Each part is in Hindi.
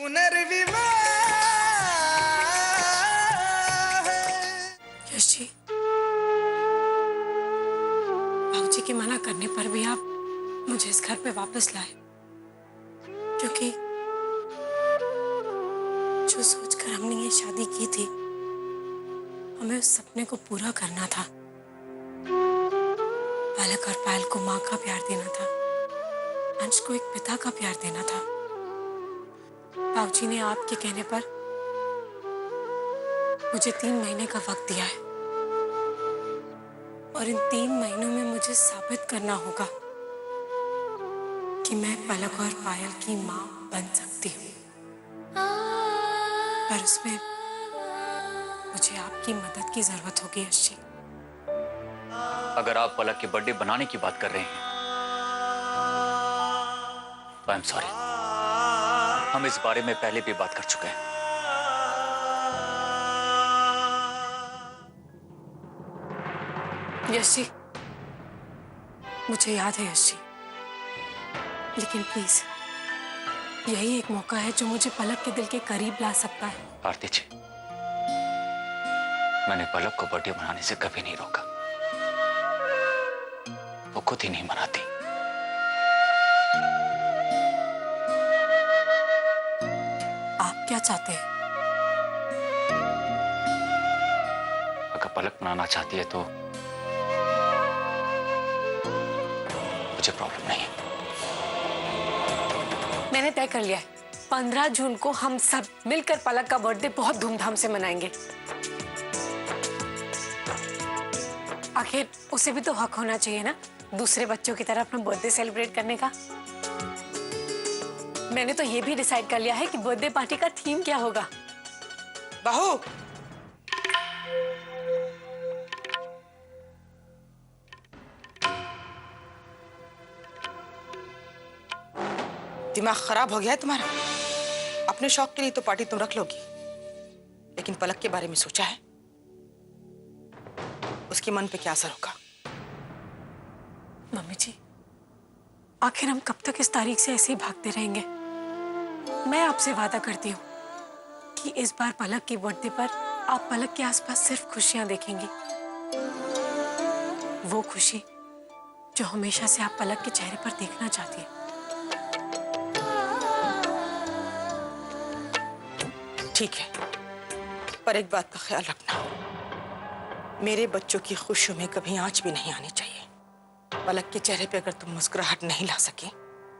यश जी, बाबूजी के मना करने पर भी आप मुझे इस घर पे वापस लाए, क्योंकि जो सोचकर हमने ये शादी की थी, हमें उस सपने को पूरा करना था। पलक और पायल को माँ का प्यार देना था, अंश को एक पिता का प्यार देना था। बाबूजी ने आपके कहने पर मुझे 3 महीने का वक्त दिया है, और इन 3 महीनों में मुझे साबित करना होगा कि मैं पलक और पायल की माँ बन सकती हूँ। पर उसमें मुझे आपकी मदद की जरूरत होगी यश जी। अगर आप पलक के बर्थडे बनाने की बात कर रहे हैं तो आई एम सॉरी, हम इस बारे में पहले भी बात कर चुके हैं। यश जी, मुझे याद है यश जी, लेकिन प्लीज यही एक मौका है जो मुझे पलक के दिल के करीब ला सकता है। आरती जी, मैंने पलक को बर्थडे मनाने से कभी नहीं रोका, वो खुद ही नहीं मनाती। आप क्या चाहते हैं? अगर पलक मनाना चाहती है तो मुझे प्रॉब्लम नहीं है। मैंने तय कर लिया है, 15 जून को हम सब मिलकर पलक का बर्थडे बहुत धूमधाम से मनाएंगे। आखिर उसे भी तो हक होना चाहिए ना, दूसरे बच्चों की तरह अपना बर्थडे सेलिब्रेट करने का। मैंने तो ये भी डिसाइड कर लिया है कि बर्थडे पार्टी का थीम क्या होगा। बहू, दिमाग खराब हो गया है तुम्हारा? अपने शौक के लिए तो पार्टी तुम रख लोगी, लेकिन पलक के बारे में सोचा है? उसके मन पे क्या असर होगा? मम्मी जी, आखिर हम कब तक इस तारीख से ऐसे ही भागते रहेंगे? मैं आपसे वादा करती हूँ कि इस बार पलक के बर्थडे पर आप पलक के आसपास सिर्फ खुशियां देखेंगी। वो खुशी जो हमेशा से आप पलक के चेहरे पर देखना चाहती है। ठीक है, पर एक बात का ख्याल रखना, मेरे बच्चों की खुशियों में कभी आंच भी नहीं आनी चाहिए। पलक के चेहरे पे अगर तुम मुस्कुराहट नहीं ला सके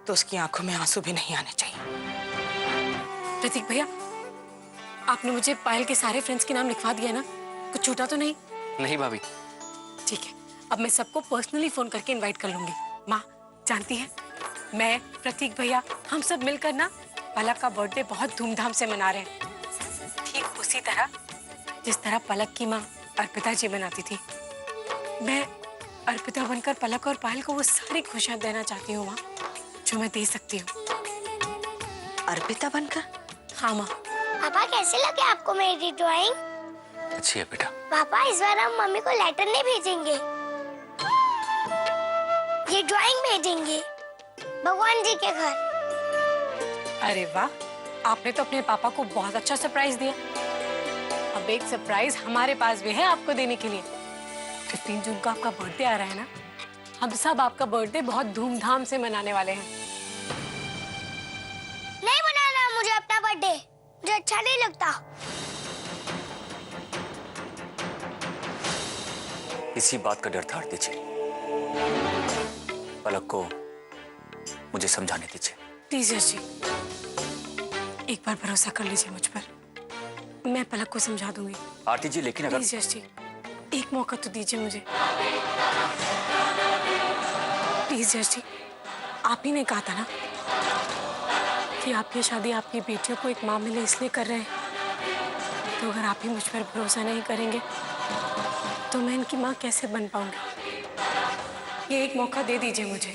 तो उसकी आंखों में आंसू भी नहीं आने चाहिए। प्रतीक भैया, आपने मुझे पायल के सारे फ्रेंड्स के नाम लिखवा दिया ना? कुछ छूटा तो नहीं? नहीं भाभी। ठीक है, अब मैं सबको पर्सनली फोन करके इनवाइट कर लूंगी। माँ जानती है, मैं, प्रतीक भैया, हम सब मिलकर ना पलक का बर्थडे बहुत धूमधाम से मना रहे हैं, ठीक उसी तरह जिस तरह पलक की माँ अर्पिता जी बनाती थी। मैं अर्पिता बनकर पलक और पायल को वो सारी खुशियां देना चाहती हूँ माँ, जो मैं दे सकती हूँ। अर्पिता बनकर? हाँ माँ। पापा, कैसे लगे आपको मेरी ड्राइंग? अच्छी है बेटा। पापा, इस बार हम मम्मी को लेटर नहीं भेजेंगे, ये ड्राइंग भेजेंगे भगवान जी के घर। अरे वाह, आपने तो अपने पापा को बहुत अच्छा सरप्राइज दिया। अब एक सरप्राइज हमारे पास भी है आपको देने के लिए। 15 जून को आपका बर्थडे आ रहा है ना, हम सब आपका बर्थडे बहुत धूमधाम से मनाने वाले हैं। नहीं मनाना मुझे अपना बर्थडे, मुझे अच्छा नहीं लगता। इसी बात का डर था आरती जी। पलक को मुझे समझाने दीजिए। प्लीज यश जी, एक बार भरोसा कर लीजिए मुझ पर, मैं पलक को समझा दूंगी। आरती जी, लेकिन अगर... प्लीज यश जी, एक मौका तो दीजिए मुझे। प्लीज यश जी, आप ही ने कहा था ना कि आपकी शादी आपकी बेटियों को एक माँ मिले इसलिए कर रहे हैं, तो अगर आप ही मुझ पर भरोसा नहीं करेंगे तो मैं इनकी माँ कैसे बन पाऊंगी? ये एक मौका दे दीजिए मुझे।